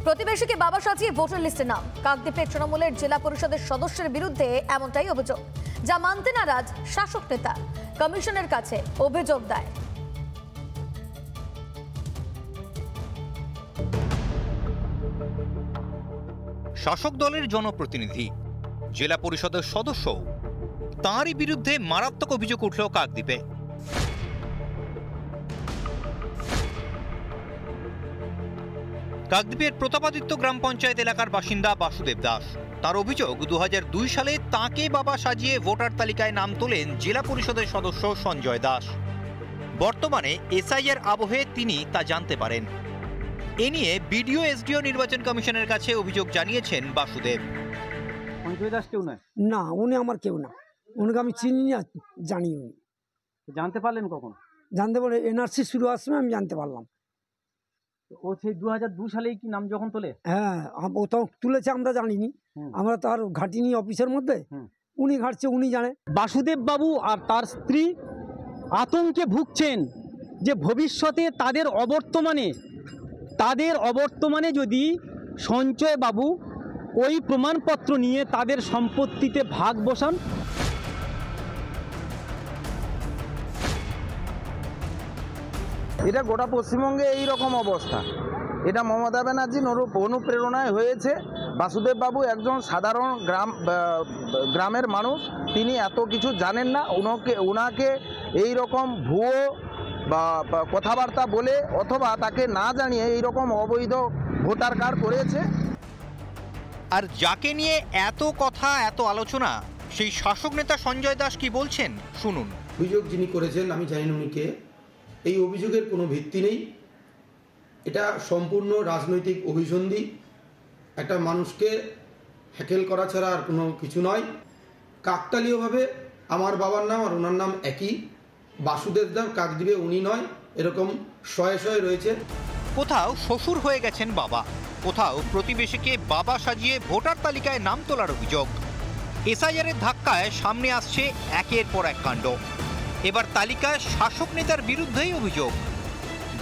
প্রতিবেশীকে বাবা সাজিয়ে ভোটার লিস্টে নাম। কাকদ্বীপের তৃণমূলের জেলা পরিষদের সদস্যের বিরুদ্ধে এমনটাই অভিযোগ, যা মানতে নারাজ শাসক নেতা। কমিশনের কাছে অভিযোগ দায়। শাসক দলের জনপ্রতিনিধি, জেলা পরিষদের সদস্য, তাঁরই বিরুদ্ধে মারাত্মক অভিযোগ উঠল কাকদ্বীপে। কাকদ্বীপের প্রতাপাদিত্য গ্রাম পঞ্চায়েত এলাকার বাসিন্দা বাসুদেব দাস। তার অভিযোগ, 2002 সালে তাঁকে বাবা সাজিয়ে ভোটার তালিকায় নাম তোলেন জেলা পরিষদের সদস্য সঞ্জয় দাস। বর্তমানে এসআইআর আবহে তিনি তা জানতে পারেন। এ নিয়ে বিডিও এসডিও নির্বাচন কমিশনের কাছে অভিযোগ জানিয়েছেন বাসুদেব। সঞ্জয় দাস কেউ নয়? না, উনি আমার কেউ না। উনিকে আমি চিনি না, জানি। উনি জানতে পারলেন কখন? জানতে পারে এনআরসি শুরু হওয়ার সময় আমি জানতে পারলাম। ও সেই 2002 সালেই কি নাম যখন তোলে? হ্যাঁ, ও তো তুলেছে, আমরা জানিনি। আমরা তো আর ঘাটিনি অফিসের মধ্যে। উনি ঘাটছে, উনি জানে। বাসুদেব বাবু আর তার স্ত্রী আতঙ্কে ভুগছেন যে ভবিষ্যতে তাদের অবর্তমানে যদি সঞ্জয় বাবু ওই প্রমাণপত্র নিয়ে তাদের সম্পত্তিতে ভাগ বসান। এটা গোটা পশ্চিমবঙ্গে এই রকম অবস্থা। এটা মমতা ব্যানার্জির অনুপ্রেরণায় হয়েছে। বাসুদেব বাবু একজন সাধারণ গ্রামের মানুষ, তিনি এত কিছু জানেন না। ওনাকে এই রকম ভুয়ো বা কথাবার্তা বলে অথবা তাকে না জানিয়ে এই রকম অবৈধ ভোটার কার্ড করেছে। আর যাকে নিয়ে এত কথা, এত আলোচনা, সেই শাসক নেতা সঞ্জয় দাস কি বলছেন শুনুন। অভিযোগ যিনি করেছেন আমি জানি না উনি কে। এই অভিযোগের কোনো ভিত্তি নেই। এটা সম্পূর্ণ রাজনৈতিক অভিসন্ধি। একটা মানুষকে হ্যাকেল করা ছাড়া আর কোনো কিছু নয়। কাকতালীয়ভাবে আমার বাবার নাম আর ওনার নাম একই, বাসুদেব দাস। কাকদ্বীপে উনি নয়, এরকম শয়ে শয়ে রয়েছে। কোথাও শ্বশুর হয়ে গেছেন বাবা, কোথাও প্রতিবেশীকে বাবা সাজিয়ে ভোটার তালিকায় নাম তোলার অভিযোগ। এসআইআরের ধাক্কায় সামনে আসছে একের পর এক কাণ্ড। এবার তালিকায় শাসক নেতার বিরুদ্ধেই অভিযোগ।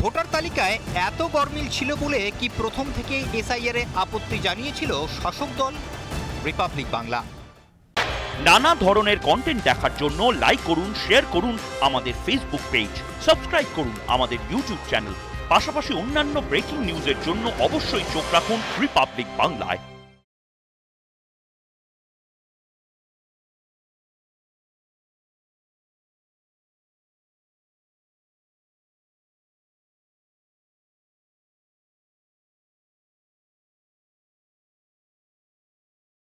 ভোটার তালিকায় এত গরমিল ছিল বলে কি প্রথম থেকে এসআইআরে আপত্তি জানিয়েছিল শাসক দল? রিপাবলিক বাংলা। নানা ধরনের কন্টেন্ট দেখার জন্য লাইক করুন, শেয়ার করুন আমাদের ফেসবুক পেজ, সাবস্ক্রাইব করুন আমাদের ইউটিউব চ্যানেল। পাশাপাশি অন্যান্য ব্রেকিং নিউজের জন্য অবশ্যই চোখ রাখুন রিপাবলিক বাংলায়।